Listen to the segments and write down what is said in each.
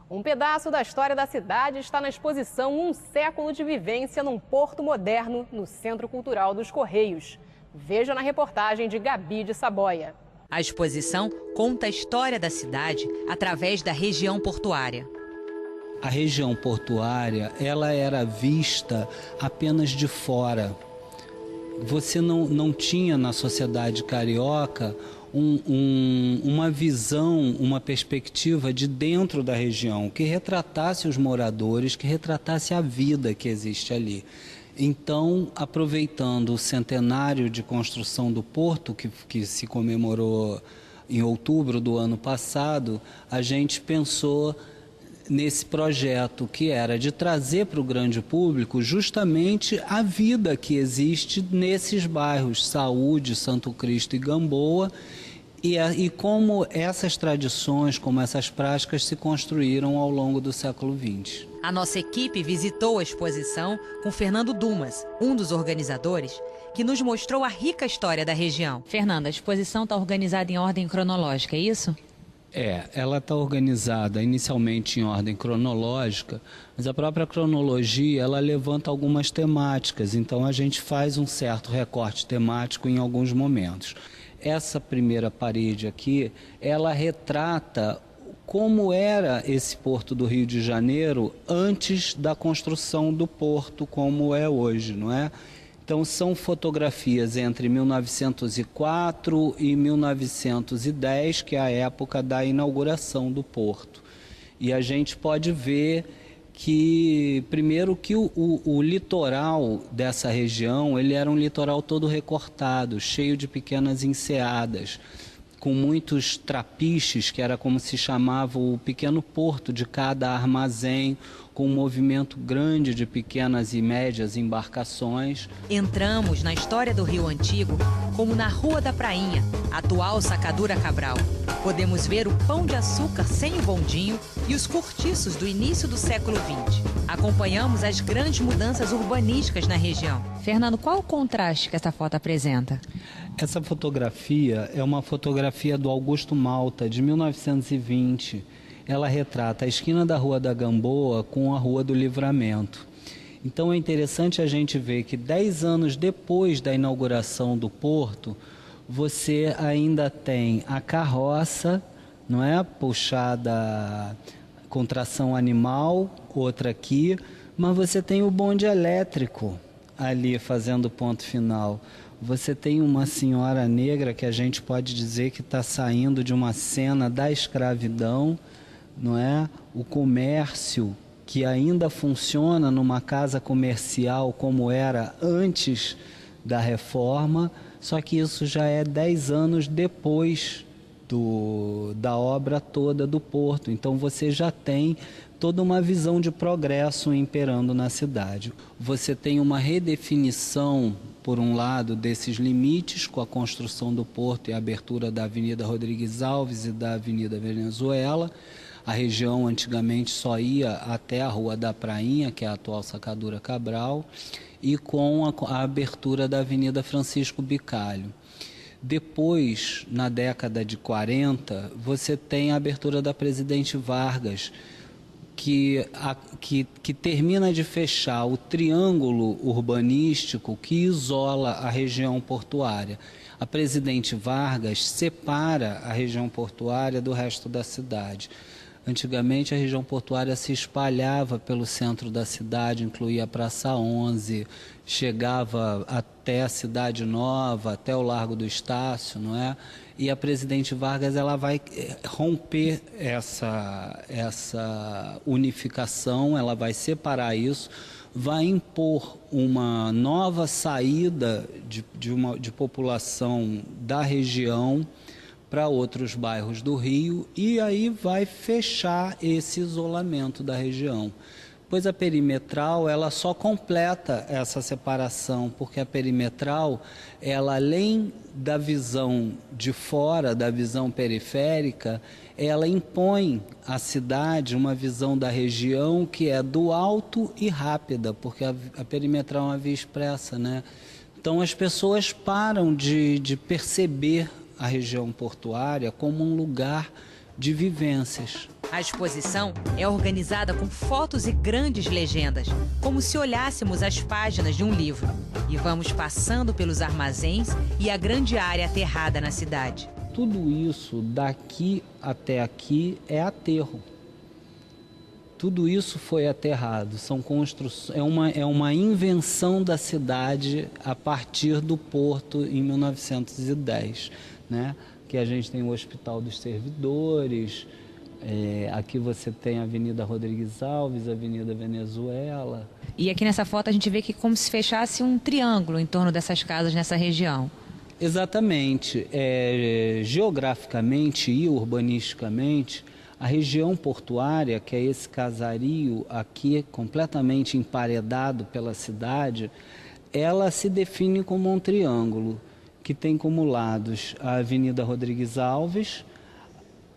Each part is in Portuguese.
Um pedaço da história da cidade está na exposição Um Século de Vivência num Porto Moderno, no Centro Cultural dos Correios. Veja na reportagem de Gabi de Saboia. A exposição conta a história da cidade através da região portuária. A região portuária, ela era vista apenas de fora. Você não tinha na sociedade carioca uma visão, uma perspectiva de dentro da região, que retratasse os moradores, que retratasse a vida que existe ali. Então, aproveitando o centenário de construção do porto, que se comemorou em outubro do ano passado, a gente pensou nesse projeto que era de trazer para o grande público justamente a vida que existe nesses bairros, Saúde, Santo Cristo e Gamboa, e como essas tradições, como essas práticas se construíram ao longo do século XX. A nossa equipe visitou a exposição com Fernando Dumas, um dos organizadores, que nos mostrou a rica história da região. Fernando, a exposição está organizada em ordem cronológica, é isso? Ela está organizada inicialmente em ordem cronológica, mas a própria cronologia ela levanta algumas temáticas, então a gente faz um certo recorte temático em alguns momentos. Essa primeira parede aqui, ela retrata como era esse porto do Rio de Janeiro antes da construção do porto como é hoje, não é? Então, são fotografias entre 1904 e 1910, que é a época da inauguração do porto. E a gente pode ver que, primeiro, que o litoral dessa região, ele era um litoral todo recortado, cheio de pequenas enseadas, com muitos trapiches, que era como se chamava o pequeno porto de cada armazém, com um movimento grande de pequenas e médias embarcações. Entramos na história do Rio Antigo como na Rua da Prainha, atual Sacadura Cabral. Podemos ver o Pão de Açúcar sem o bondinho e os cortiços do início do século XX. Acompanhamos as grandes mudanças urbanísticas na região. Fernando, qual o contraste que essa foto apresenta? Essa fotografia é uma fotografia do Augusto Malta, de 1920. Ela retrata a esquina da Rua da Gamboa com a Rua do Livramento. Então é interessante a gente ver que 10 anos depois da inauguração do porto, você ainda tem a carroça, não é? Puxada com tração animal, outra aqui, mas você tem o bonde elétrico ali fazendo o ponto final. Você tem uma senhora negra que a gente pode dizer que está saindo de uma cena da escravidão, não é? O comércio que ainda funciona numa casa comercial como era antes da reforma, só que isso já é 10 anos depois da obra toda do porto. Então você já tem toda uma visão de progresso imperando na cidade. Você tem uma redefinição, por um lado, desses limites com a construção do porto e a abertura da Avenida Rodrigues Alves e da Avenida Venezuela. A região antigamente só ia até a Rua da Prainha, que é a atual Sacadura Cabral, e com a abertura da Avenida Francisco Bicalho. Depois, na década de 40, você tem a abertura da Presidente Vargas, que termina de fechar o triângulo urbanístico que isola a região portuária. A Presidente Vargas separa a região portuária do resto da cidade. Antigamente a região portuária se espalhava pelo centro da cidade, incluía a Praça 11, chegava até a Cidade Nova, até o Largo do Estácio, não é? E a Presidente Vargas ela vai romper essa unificação, ela vai separar isso, vai impor uma nova saída de população da região para outros bairros do Rio e aí vai fechar esse isolamento da região. Pois a perimetral, ela só completa essa separação, porque a perimetral, ela além da visão de fora, da visão periférica, ela impõe à cidade uma visão da região que é do alto e rápida, porque a perimetral é uma via expressa, né? Então as pessoas param de perceber a região portuária como um lugar de vivências. A exposição é organizada com fotos e grandes legendas, como se olhássemos as páginas de um livro. E vamos passando pelos armazéns e a grande área aterrada na cidade. Tudo isso daqui até aqui é aterro. Tudo isso foi aterrado. São é uma invenção da cidade a partir do porto em 1910, né? Que a gente tem o Hospital dos Servidores, aqui você tem a Avenida Rodrigues Alves, a Avenida Venezuela. E aqui nessa foto a gente vê que como se fechasse um triângulo em torno dessas casas nessa região. Exatamente. Geograficamente e urbanisticamente, a região portuária, que é esse casario aqui completamente emparedado pela cidade, ela se define como um triângulo que tem como lados a Avenida Rodrigues Alves,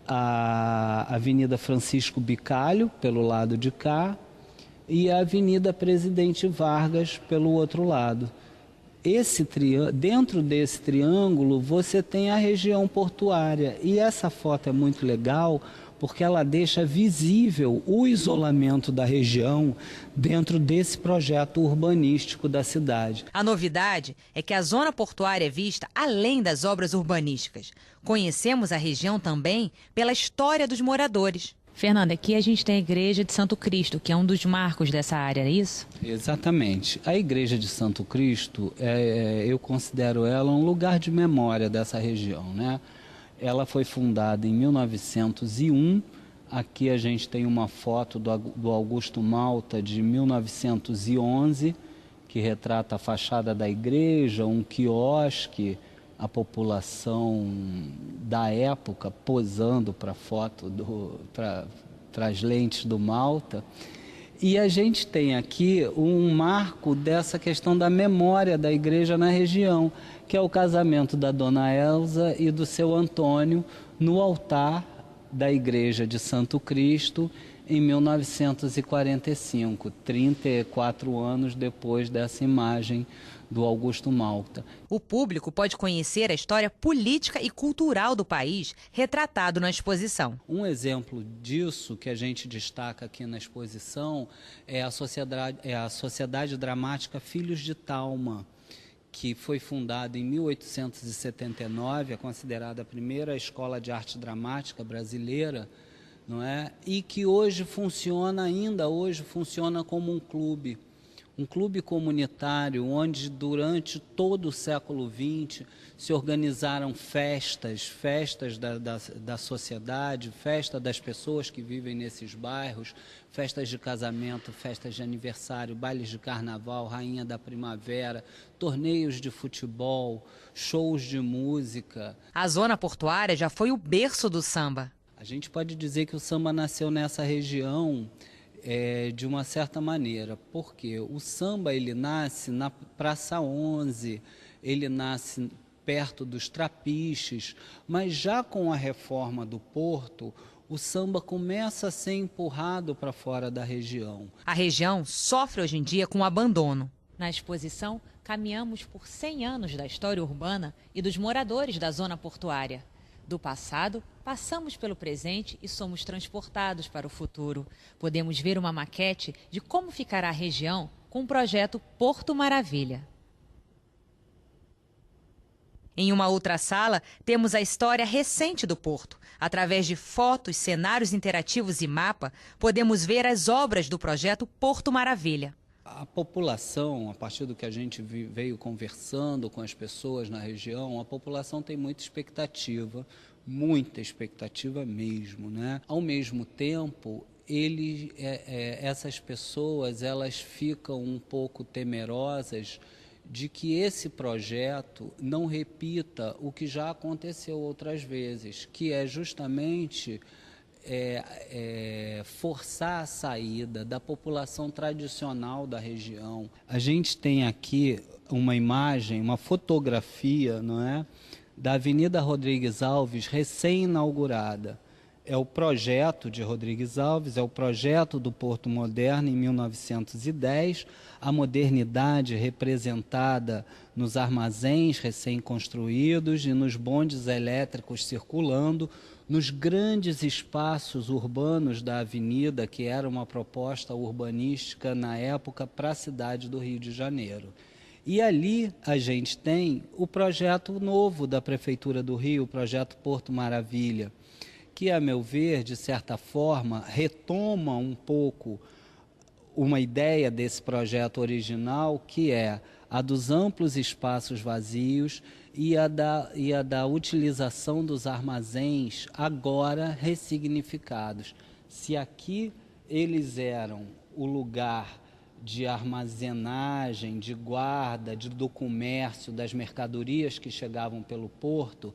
a Avenida Francisco Bicalho, pelo lado de cá, e a Avenida Presidente Vargas, pelo outro lado. Dentro desse triângulo, você tem a região portuária. E essa foto é muito legal porque ela deixa visível o isolamento da região dentro desse projeto urbanístico da cidade. A novidade é que a zona portuária é vista além das obras urbanísticas. Conhecemos a região também pela história dos moradores. Fernanda, aqui a gente tem a Igreja de Santo Cristo, que é um dos marcos dessa área, é isso? Exatamente. A Igreja de Santo Cristo, eu considero ela um lugar de memória dessa região, né? Ela foi fundada em 1901. Aqui a gente tem uma foto do Augusto Malta de 1911, que retrata a fachada da igreja, um quiosque, a população da época posando para a foto, para as lentes do Malta. E a gente tem aqui um marco dessa questão da memória da igreja na região, que é o casamento da Dona Elza e do seu Antônio no altar da Igreja de Santo Cristo em 1945, 34 anos depois dessa imagem do Augusto Malta. O público pode conhecer a história política e cultural do país retratado na exposição. Um exemplo disso que a gente destaca aqui na exposição é a Sociedade Dramática Filhos de Talma, que foi fundada em 1879, é considerada a primeira escola de arte dramática brasileira, não é? E que ainda hoje funciona como um clube comunitário, onde durante todo o século XX se organizaram festas da sociedade, festa das pessoas que vivem nesses bairros, festas de casamento, festas de aniversário, bailes de carnaval, Rainha da Primavera, torneios de futebol, shows de música. A zona portuária já foi o berço do samba. A gente pode dizer que o samba nasceu nessa região de uma certa maneira, porque o samba ele nasce na Praça 11, ele nasce perto dos Trapiches, mas já com a reforma do Porto, o samba começa a ser empurrado para fora da região. A região sofre hoje em dia com o abandono. Na exposição, caminhamos por 100 anos da história urbana e dos moradores da zona portuária. Do passado, passamos pelo presente e somos transportados para o futuro. Podemos ver uma maquete de como ficará a região com o projeto Porto Maravilha. Em uma outra sala, temos a história recente do Porto. Através de fotos, cenários interativos e mapa, podemos ver as obras do projeto Porto Maravilha. A população, a partir do que a gente veio conversando com as pessoas na região, a população tem muita expectativa mesmo, né? Ao mesmo tempo, essas pessoas elas ficam um pouco temerosas de que esse projeto não repita o que já aconteceu outras vezes, que é justamente forçar a saída da população tradicional da região. A gente tem aqui uma imagem, uma fotografia, não é, da Avenida Rodrigues Alves recém-inaugurada. é o projeto de Rodrigues Alves, é o projeto do Porto Moderno em 1910, a modernidade representada nos armazéns recém-construídos e nos bondes elétricos circulando, nos grandes espaços urbanos da avenida, que era uma proposta urbanística na época para a cidade do Rio de Janeiro. E ali a gente tem o projeto novo da Prefeitura do Rio, o projeto Porto Maravilha, que, a meu ver, de certa forma, retoma um pouco uma ideia desse projeto original, que é a dos amplos espaços vazios e a da utilização dos armazéns agora ressignificados. Se aqui eles eram o lugar de armazenagem, de guarda, do comércio, das mercadorias que chegavam pelo porto,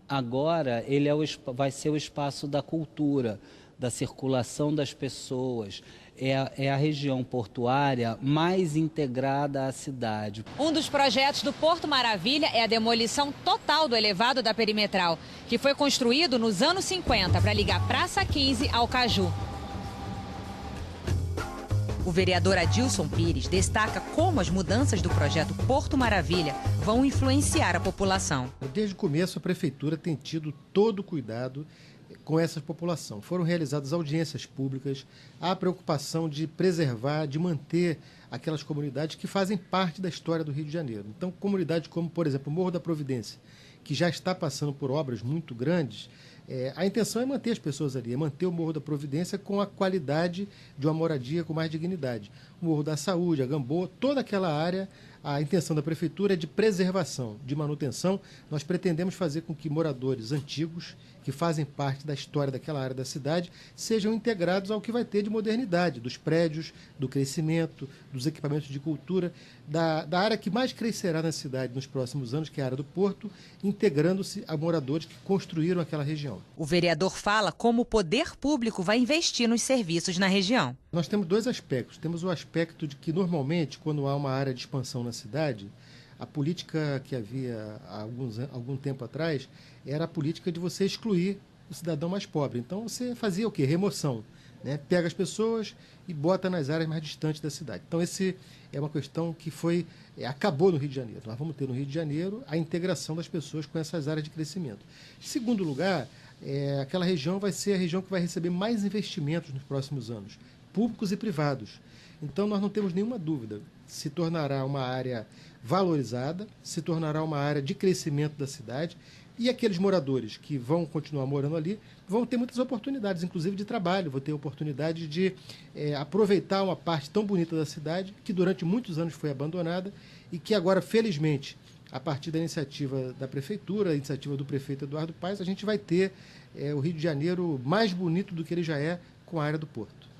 agora ele vai ser o espaço da cultura, da circulação das pessoas. É a região portuária mais integrada à cidade. Um dos projetos do Porto Maravilha é a demolição total do elevado da Perimetral, que foi construído nos anos 50 para ligar Praça 15 ao Caju. O vereador Adilson Pires destaca como as mudanças do projeto Porto Maravilha vão influenciar a população. Desde o começo, a Prefeitura tem tido todo o cuidado com essa população. Foram realizadas audiências públicas, há a preocupação de preservar, de manter aquelas comunidades que fazem parte da história do Rio de Janeiro. Então, comunidades como, por exemplo, o Morro da Providência, que já está passando por obras muito grandes, a intenção é manter as pessoas ali, é manter o Morro da Providência com a qualidade de uma moradia com mais dignidade. O Morro da Saúde, a Gamboa, toda aquela área, a intenção da Prefeitura é de preservação, de manutenção. Nós pretendemos fazer com que moradores antigos, que fazem parte da história daquela área da cidade, sejam integrados ao que vai ter de modernidade, dos prédios, do crescimento, dos equipamentos de cultura, da área que mais crescerá na cidade nos próximos anos, que é a área do Porto, integrando-se a moradores que construíram aquela região. O vereador fala como o poder público vai investir nos serviços na região. Nós temos dois aspectos. Temos o aspecto de que, normalmente, quando há uma área de expansão na cidade, a política que havia há algum tempo atrás era a política de você excluir o cidadão mais pobre. Então, você fazia o quê? Remoção, né? Pega as pessoas e bota nas áreas mais distantes da cidade. Então, essa é uma questão que acabou no Rio de Janeiro. Nós vamos ter no Rio de Janeiro a integração das pessoas com essas áreas de crescimento. Em segundo lugar, aquela região vai ser a região que vai receber mais investimentos nos próximos anos, públicos e privados. Então, nós não temos nenhuma dúvida, se tornará uma área valorizada, se tornará uma área de crescimento da cidade, e aqueles moradores que vão continuar morando ali vão ter muitas oportunidades, inclusive de trabalho, vão ter oportunidade de aproveitar uma parte tão bonita da cidade, que durante muitos anos foi abandonada e que agora, felizmente, a partir da iniciativa da Prefeitura, a iniciativa do prefeito Eduardo Paes, a gente vai ter o Rio de Janeiro mais bonito do que ele já é com a área do Porto.